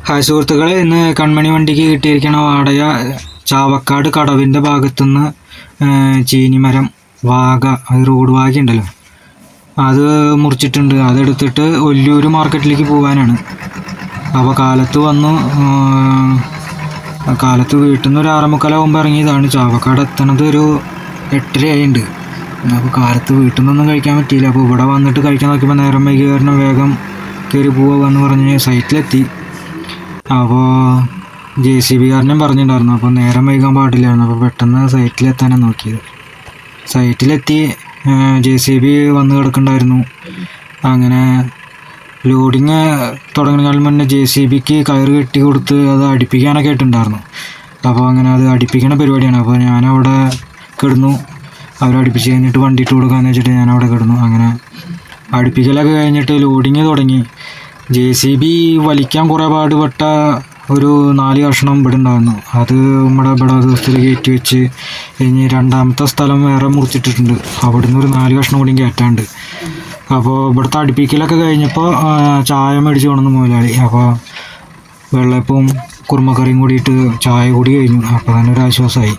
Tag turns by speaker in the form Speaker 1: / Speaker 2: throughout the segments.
Speaker 1: Hi സുഹൃത്തുക്കളെ, ഇന്ന് കൺമണി വണ്ടിക്ക് കിട്ടിയിരിക്കുന്ന വാടക ചാവക്കാട് കടവിൻ്റെ ഭാഗത്തുനിന്ന് ചീനിമരം വാഗ, അത് റോഡ് വാഗ ഉണ്ടല്ലോ, അത് മുറിച്ചിട്ടുണ്ട്. അതെടുത്തിട്ട് ഒല്ലൂർ മാർക്കറ്റിലേക്ക് പോകാനാണ്. അപ്പോൾ കാലത്ത് വന്നു, കാലത്ത് വീട്ടിൽ നിന്ന് ഒരു 6:45 ഇറങ്ങിയതാണ്. ചാവക്കാട് എത്തണത് ഒരു 8:30 ആയിട്ടുണ്ട്. അപ്പോൾ കാലത്ത് വീട്ടിൽ നിന്നൊന്നും കഴിക്കാൻ പറ്റിയില്ല. അപ്പോൾ ഇവിടെ വന്നിട്ട് കഴിക്കാൻ നോക്കിയപ്പോൾ നേരം വൈകി കാരണം വേഗം കയറി പോകാമെന്ന് പറഞ്ഞ് സൈറ്റിലെത്തി. അപ്പോൾ JCB കാരനും പറഞ്ഞിട്ടുണ്ടായിരുന്നു, അപ്പോൾ നേരം വൈകാൻ പാടില്ലായിരുന്നു. അപ്പോൾ പെട്ടെന്ന് സൈറ്റിലെത്താനാണ് നോക്കിയത്. സൈറ്റിലെത്തി JCB വന്ന് കിടക്കുന്നുണ്ടായിരുന്നു. അങ്ങനെ ലോഡിങ് തുടങ്ങുന്നതിന് മുന്നേ JCBക്ക് കയറ് കെട്ടി കൊടുത്ത് അത് അടുപ്പിക്കാനൊക്കെ ആയിട്ടുണ്ടായിരുന്നു. അപ്പോൾ അങ്ങനെ അത് അടുപ്പിക്കുന്ന പരിപാടിയാണ്. അപ്പോൾ ഞാനവിടെ കിടന്നു. അവരടുപ്പിച്ച് കഴിഞ്ഞിട്ട് വണ്ടി ഇട്ട് കൊടുക്കാമെന്ന് വെച്ചിട്ട് ഞാനവിടെ കിടന്നു. അങ്ങനെ അടുപ്പിക്കലൊക്കെ കഴിഞ്ഞിട്ട് ലോഡിങ് തുടങ്ങി. JCB വലിക്കാൻ കുറേ പാടുപെട്ട ഒരു 4 കഷ്ണം ഇവിടെ ഉണ്ടായിരുന്നു. അത് നമ്മുടെ ഇവിടെ ദിവസത്തിൽ കയറ്റി വെച്ച് കഴിഞ്ഞ് രണ്ടാമത്തെ സ്ഥലം വേറെ മുറിച്ചിട്ടിട്ടുണ്ട്. അവിടുന്ന് ഒരു 4 കഷ്ണം കൂടി കയറ്റാണ്ട്. അപ്പോൾ ഇവിടുത്തെ അടുപ്പിക്കലൊക്കെ കഴിഞ്ഞപ്പോൾ ചായ മേടിച്ച് കൊണ്ടുവന്ന് മുതലാളി. അപ്പോൾ വെള്ളയപ്പവും കുറുമക്കറിയും കൂടിയിട്ട് ചായ കൂടി കഴിഞ്ഞു. അപ്പോൾ തന്നെ ഒരു ആശ്വാസമായി.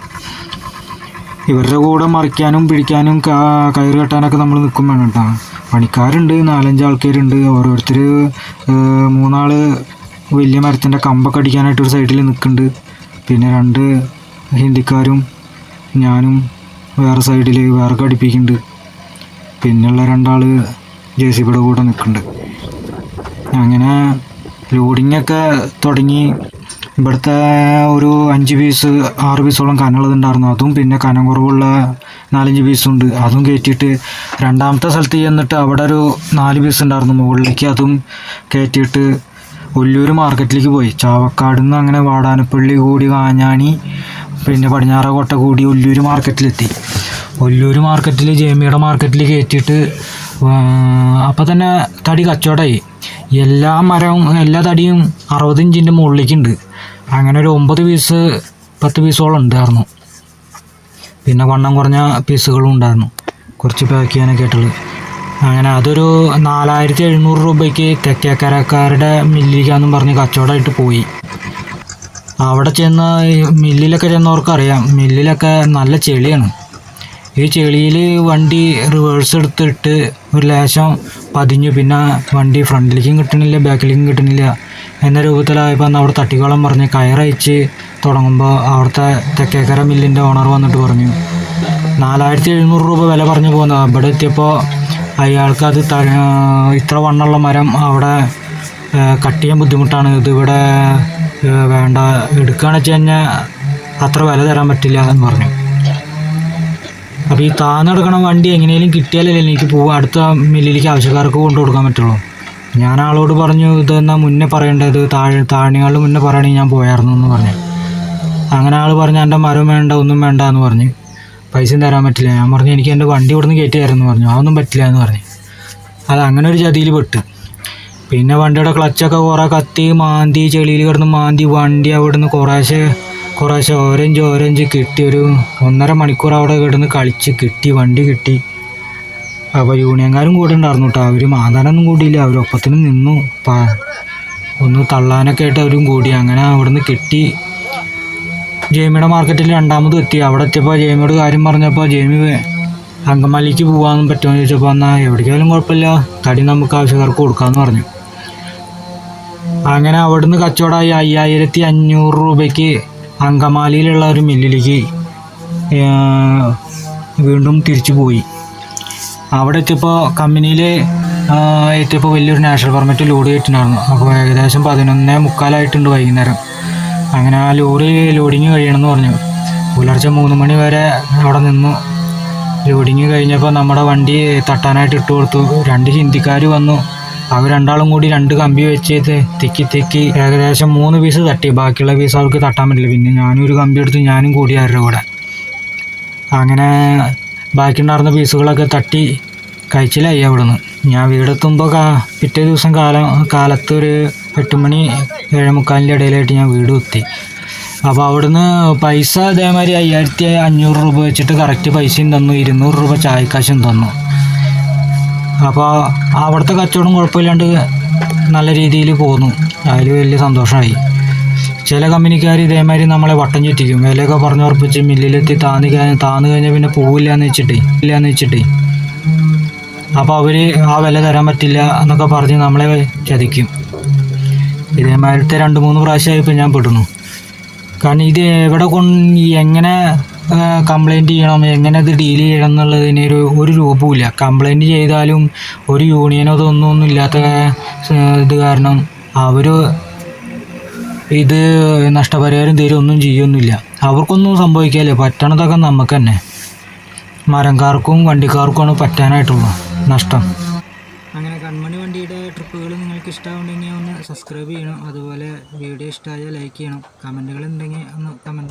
Speaker 1: ഇവരുടെ കൂടെ മറിക്കാനും പിടിക്കാനും കയറ് കെട്ടാനൊക്കെ നമ്മൾ നിൽക്കും വേണം കേട്ടോ. പണിക്കാരുണ്ട്, 4-5 ആൾക്കാരുണ്ട്. ഓരോരുത്തർ 3 ആൾ വലിയ മരത്തിൻ്റെ കമ്പൊക്കെ അടിക്കാനായിട്ട് ഒരു സൈഡിൽ നിൽക്കുന്നുണ്ട്. പിന്നെ 2 ഹിന്ദിക്കാരും ഞാനും വേറെ സൈഡിൽ വേറെ ഘടിപ്പിക്കുന്നുണ്ട്. പിന്നെയുള്ള 2 ആൾ JCBയുടെ കൂടെ നിൽക്കുന്നുണ്ട്. അങ്ങനെ ലോഡിങ്ങൊക്കെ തുടങ്ങി. ഇവിടുത്തെ ഒരു 5 പീസ് 6 പീസോളം കനമുള്ളതുണ്ടായിരുന്നു. അതും പിന്നെ കനം കുറവുള്ള 4-5 പീസുണ്ട്. അതും കയറ്റിയിട്ട് രണ്ടാമത്തെ സ്ഥലത്ത് ചെന്നിട്ട് അവിടെ ഒരു 4 പീസ് ഉണ്ടായിരുന്നു മുകളിലേക്ക്. അതും കയറ്റിയിട്ട് ഒല്ലൂർ മാർക്കറ്റിലേക്ക് പോയി. ചാവക്കാട് നിന്ന് അങ്ങനെ വാടാനപ്പള്ളി കൂടി കാഞ്ഞാണി പിന്നെ പടിഞ്ഞാറക്കോട്ട കൂടി ഒല്ലൂർ മാർക്കറ്റിലെത്തി. ഒല്ലൂർ മാർക്കറ്റിൽ JMയുടെ മാർക്കറ്റിൽ കയറ്റിയിട്ട് അപ്പോൾ തന്നെ തടി കച്ചവടമായി. എല്ലാ മരവും എല്ലാ തടിയും 60 ഇഞ്ചിൻ്റെ മുകളിലേക്കുണ്ട്. അങ്ങനെ ഒരു 9 പീസ് 10 പീസോളം ഉണ്ടായിരുന്നു. പിന്നെ വണ്ണം കുറഞ്ഞ പീസുകളും ഉണ്ടായിരുന്നു, കുറച്ച് പാക്ക് ചെയ്യാനൊക്കെ ആയിട്ടുള്ളത്. അങ്ങനെ അതൊരു 4700 രൂപയ്ക്ക് തെക്കേക്കരക്കാരുടെ മില്ലിലേക്കാന്നും പറഞ്ഞ് കച്ചവടമായിട്ട് പോയി. അവിടെ ചെന്ന് മില്ലിലൊക്കെ ചെന്നവർക്കറിയാം, മില്ലിലൊക്കെ നല്ല ചെളിയാണ്. ഈ ചെളിയിൽ വണ്ടി റിവേഴ്സ് എടുത്തിട്ട് ഒരു ലേശം പതിഞ്ഞു. പിന്നെ വണ്ടി ഫ്രണ്ടിലേക്കും കിട്ടണില്ല, ബാക്കിലേക്കും കിട്ടണില്ല എന്ന രൂപത്തിലായപ്പോൾ അന്ന് അവിടെ തട്ടിക്കോളം പറഞ്ഞ് കയറയച്ച് തുടങ്ങുമ്പോൾ അവിടുത്തെ തെക്കേക്കര മില്ലിൻ്റെ ഓണർ വന്നിട്ട് പറഞ്ഞു 4700 രൂപ വില പറഞ്ഞു പോകുന്നത്. അവിടെ എത്തിയപ്പോൾ അയാൾക്ക് അത് ഇത്ര വണ്ണമുള്ള മരം അവിടെ കട്ട് ചെയ്യാൻ ബുദ്ധിമുട്ടാണ്, ഇതിവിടെ വേണ്ട, എടുക്കുകയാണെന്ന് വെച്ച് കഴിഞ്ഞാൽ അത്ര വില തരാൻ പറ്റില്ല എന്ന് പറഞ്ഞു. അപ്പോൾ ഈ താന്നെടുക്കണ വണ്ടി എങ്ങനെയും കിട്ടിയാലല്ലേ എനിക്ക് പോവുക, അടുത്ത മില്ലിലേക്ക് ആവശ്യക്കാർക്ക് കൊണ്ടു കൊടുക്കാൻ പറ്റുള്ളൂ. ഞാൻ ആളോട് പറഞ്ഞു, ഇതെന്നാൽ മുന്നേ പറയേണ്ടത്, താഴ്ണികളുടെ മുന്നേ പറയണമെങ്കിൽ ഞാൻ പോയായിരുന്നു എന്ന് പറഞ്ഞു. അങ്ങനെ ആൾ പറഞ്ഞു എൻ്റെ മരം വേണ്ട, ഒന്നും വേണ്ട എന്ന് പറഞ്ഞ് പൈസയും തരാൻ പറ്റില്ല. ഞാൻ പറഞ്ഞു എനിക്ക് എൻ്റെ വണ്ടി ഇവിടുന്ന് കയറ്റിയായിരുന്നു പറഞ്ഞു. അതൊന്നും പറ്റില്ല എന്ന് പറഞ്ഞു. അത് അങ്ങനെ ഒരു ചതിയിൽ പെട്ട്. പിന്നെ വണ്ടിയുടെ ക്ലച്ചൊക്കെ കുറേ കത്തി മാന്തി, ചെളിയിൽ കിടന്ന് മാന്തി വണ്ടി അവിടുന്ന് കുറേശ്ശെ ഓരഞ്ച് കിട്ടി. ഒരു 1.5 മണിക്കൂർ അവിടെ കിടന്ന് കളിച്ച് കിട്ടി, വണ്ടി കിട്ടി. അപ്പോൾ യൂണിയൻകാരും കൂടെ ഉണ്ടായിരുന്നു കേട്ടോ. അവർ മാതാനൊന്നും കൂടിയില്ല, അവരൊപ്പത്തിന് നിന്നു. ഒന്ന് തള്ളാനൊക്കെ ആയിട്ട് അവരും കൂടി. അങ്ങനെ അവിടുന്ന് കിട്ടി. JMയുടെ മാർക്കറ്റിൽ രണ്ടാമതും എത്തി. അവിടെ എത്തിയപ്പോൾ JMയോട് കാര്യം പറഞ്ഞപ്പോൾ JM അങ്കമാലിക്ക് പോകാമെന്നും പറ്റുമെന്ന് ചോദിച്ചപ്പോൾ എന്നാൽ എവിടേക്കായാലും കുഴപ്പമില്ല, തടി നമുക്ക് ആവശ്യക്കാർക്ക് കൊടുക്കാമെന്ന് പറഞ്ഞു. അങ്ങനെ അവിടുന്ന് കച്ചവടമായി 5500 രൂപയ്ക്ക് അങ്കമാലിയിലുള്ള ഒരു മില്ലിലേക്ക് വീണ്ടും തിരിച്ചു പോയി. അവിടെ എത്തിയപ്പോൾ കമ്പനിയിൽ എത്തിയപ്പോൾ വലിയൊരു നാഷണൽ പെർമിറ്റ് ലോഡ് കയറ്റിനായിരുന്നു. അപ്പോൾ ഏകദേശം 11:45 വൈകുന്നേരം. അങ്ങനെ ആ ലോഡിങ് കഴിയണമെന്ന് പറഞ്ഞു. പുലർച്ചെ 3 മണി വരെ അവിടെ നിന്നു. ലോഡിങ് കഴിഞ്ഞപ്പോൾ നമ്മുടെ വണ്ടി തട്ടാനായിട്ട് ഇട്ട് കൊടുത്തു. 2 ഹിന്ദിക്കാർ വന്നു. അവർ 2 ആളും കൂടി 2 കമ്പി വെച്ച് തെക്കി ഏകദേശം 3 പീസ് തട്ടി. ബാക്കിയുള്ള പീസ് അവർക്ക് തട്ടാൻ പറ്റില്ല. പിന്നെ ഞാനും ഒരു കമ്പി എടുത്ത് ഞാനും കൂടി അവരുടെ കൂടെ. അങ്ങനെ ബാക്കിയുണ്ടായിരുന്ന പീസുകളൊക്കെ തട്ടി കഴിച്ചിലായി. അവിടുന്ന് ഞാൻ വീടെത്തുമ്പോൾ പിറ്റേ ദിവസം കാലത്ത് ഒരു 8 മണി 7:45 ഇടയിലായിട്ട് ഞാൻ വീട് എത്തി. അപ്പോൾ അവിടുന്ന് പൈസ അതേമാതിരി 5500 രൂപ വെച്ചിട്ട് കറക്റ്റ് പൈസയും തന്നു. 200 രൂപ ചായക്കാശും തന്നു. അപ്പോൾ അവിടുത്തെ കച്ചവടം കുഴപ്പമില്ലാണ്ട് നല്ല രീതിയിൽ പോന്നു. അതിൽ വലിയ സന്തോഷമായി. ചില കമ്പനിക്കാർ ഇതേമാതിരി നമ്മളെ വട്ടം ചുറ്റിക്കും, വിലയൊക്കെ പറഞ്ഞുറപ്പിച്ച് മില്ലിലെത്തി താന്ന് കഴിഞ്ഞാൽ പിന്നെ പോവില്ലാന്ന് വെച്ചിട്ടേ അപ്പോൾ അവർ ആ വില തരാൻ പറ്റില്ല എന്നൊക്കെ പറഞ്ഞ് നമ്മളെ ചതിക്കും. ഇതേമാതിരത്തെ 2-3 പ്രാവശ്യമായിപ്പോൾ ഞാൻ പെടുന്നു. കാരണം ഇത് എവിടെ എങ്ങനെ കംപ്ലൈൻറ്റ് ചെയ്യണം, എങ്ങനെ ഇത് ഡീൽ ചെയ്യണം എന്നുള്ളതിന് ഒരു രൂപവുമില്ല. കംപ്ലൈൻറ്റ് ചെയ്താലും ഒരു യൂണിയനോ ഇതൊന്നും ഇല്ലാത്ത ഇത് കാരണം അവർ ഇത് നഷ്ടപരിഹാരം ഒന്നും ചെയ്യൊന്നുമില്ല. അവർക്കൊന്നും സംഭവിക്കാനില്ല. പറ്റണതൊക്കെ നമുക്ക് തന്നെ, മരംകാർക്കും വണ്ടിക്കാർക്കുമാണ് പറ്റാനായിട്ടുള്ള നഷ്ടം. അങ്ങനെ കൺമണി വണ്ടിയുടെ ട്രിപ്പുകൾ നിങ്ങൾക്ക് ഇഷ്ടമാവുണ്ടെങ്കിൽ ഒന്ന് സബ്സ്ക്രൈബ് ചെയ്യണം. അതുപോലെ വീഡിയോ ഇഷ്ടമായാൽ ലൈക്ക് ചെയ്യണം. കമൻറ്റുകൾ ഉണ്ടെങ്കിൽ ഒന്ന് കമൻറ്റ്